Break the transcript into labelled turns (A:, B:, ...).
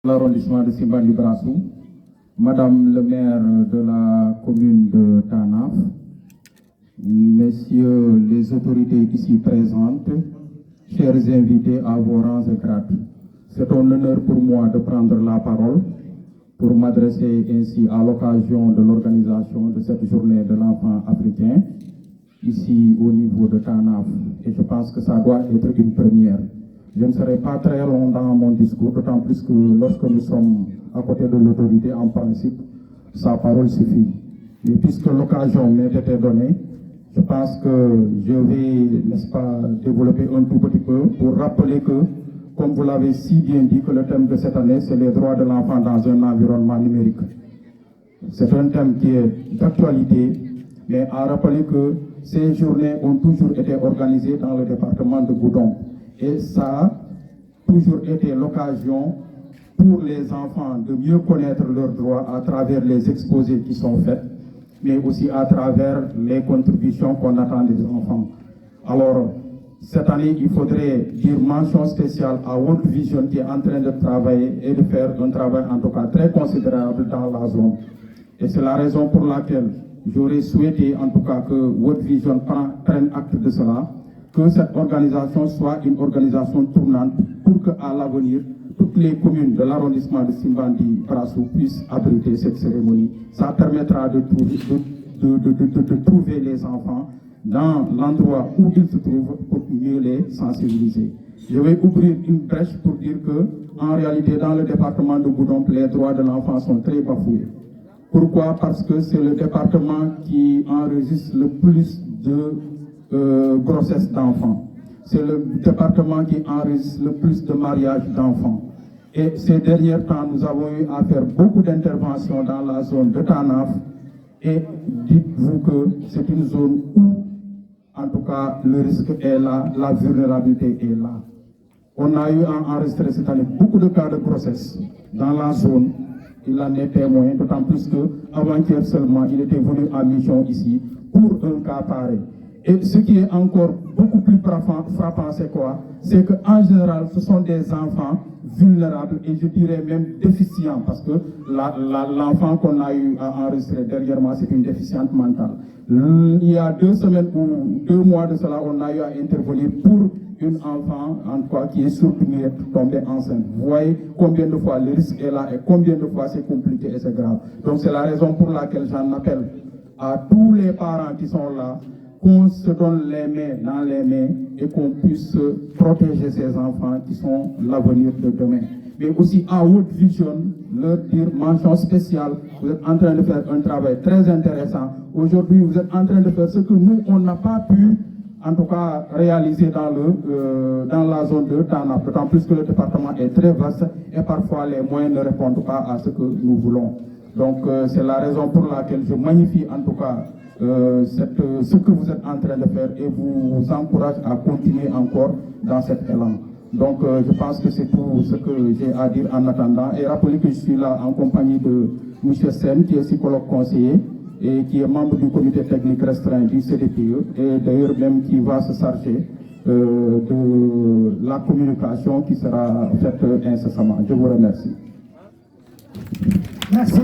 A: L'arrondissement de Simbandi-Brassou, Madame le maire de la commune de Tanaf, Messieurs les autorités ici présentes, chers invités à vos rangs et grades, c'est un honneur pour moi de prendre la parole pour m'adresser ainsi à l'occasion de l'organisation de cette journée de l'enfant africain, ici au niveau de Tanaf. Et je pense que ça doit être une première. Je ne serai pas très long dans mon discours, d'autant plus que lorsque nous sommes à côté de l'autorité, en principe, sa parole suffit. Mais puisque l'occasion m'est été donnée, je pense que je vais, n'est-ce pas, développer un tout petit peu pour rappeler que, comme vous l'avez si bien dit, que le thème de cette année, c'est les droits de l'enfant dans un environnement numérique. C'est un thème qui est d'actualité, mais à rappeler que ces journées ont toujours été organisées dans le département de Goudomp. Et ça a toujours été l'occasion pour les enfants de mieux connaître leurs droits à travers les exposés qui sont faits, mais aussi à travers les contributions qu'on attend des enfants. Alors, cette année, il faudrait dire mention spéciale à World Vision qui est en train de travailler et de faire un travail en tout cas très considérable dans la zone. Et c'est la raison pour laquelle j'aurais souhaité en tout cas que World Vision prenne acte de cela, que cette organisation soit une organisation tournante pour qu'à l'avenir, toutes les communes de l'arrondissement de Simbandi-Brassou puissent abriter cette cérémonie. Ça permettra de trouver les enfants dans l'endroit où ils se trouvent pour mieux les sensibiliser. Je vais ouvrir une brèche pour dire que, en réalité, dans le département de Goudomp, les droits de l'enfant sont très bafoués. Pourquoi? Parce que c'est le département qui enregistre le plus de grossesse d'enfants. C'est le département qui enregistre le plus de mariages d'enfants. Et ces derniers temps, nous avons eu à faire beaucoup d'interventions dans la zone de Tanaf. Et dites-vous que c'est une zone où, en tout cas, le risque est là, la vulnérabilité est là. On a eu à enregistrer cette année beaucoup de cas de grossesse dans la zone. Il en est témoin, d'autant plus qu'avant-hier seulement, il était venu en mission ici pour un cas pareil. Et ce qui est encore beaucoup plus frappant, c'est quoi? C'est qu'en général, ce sont des enfants vulnérables et je dirais même déficients, parce que l'enfant qu'on a eu à enregistrer derrière moi, c'est une déficiente mentale. Il y a 2 semaines ou 2 mois de cela, on a eu à intervenir pour une enfant, en quoi, qui est sourde-muette, tombée enceinte. Vous voyez combien de fois le risque est là et combien de fois c'est compliqué et c'est grave. Donc c'est la raison pour laquelle j'en appelle à tous les parents qui sont là, qu'on se donne les mains dans les mains et qu'on puisse protéger ces enfants qui sont l'avenir de demain. Mais aussi à World Vision, leur dire mention spéciale, vous êtes en train de faire un travail très intéressant. Aujourd'hui, vous êtes en train de faire ce que nous, on n'a pas pu, en tout cas, réaliser dans la zone de Tanaf, d'autant plus que le département est très vaste et parfois les moyens ne répondent pas à ce que nous voulons. Donc, c'est la raison pour laquelle je magnifie en tout cas ce que vous êtes en train de faire et vous encourage à continuer encore dans cet élan. Donc je pense que c'est tout ce que j'ai à dire en attendant et rappeler que je suis là en compagnie de M. Sen qui est psychologue conseiller et qui est membre du comité technique restreint du CDPE et d'ailleurs même qui va se charger de la communication qui sera faite incessamment. Je vous remercie.
B: Merci.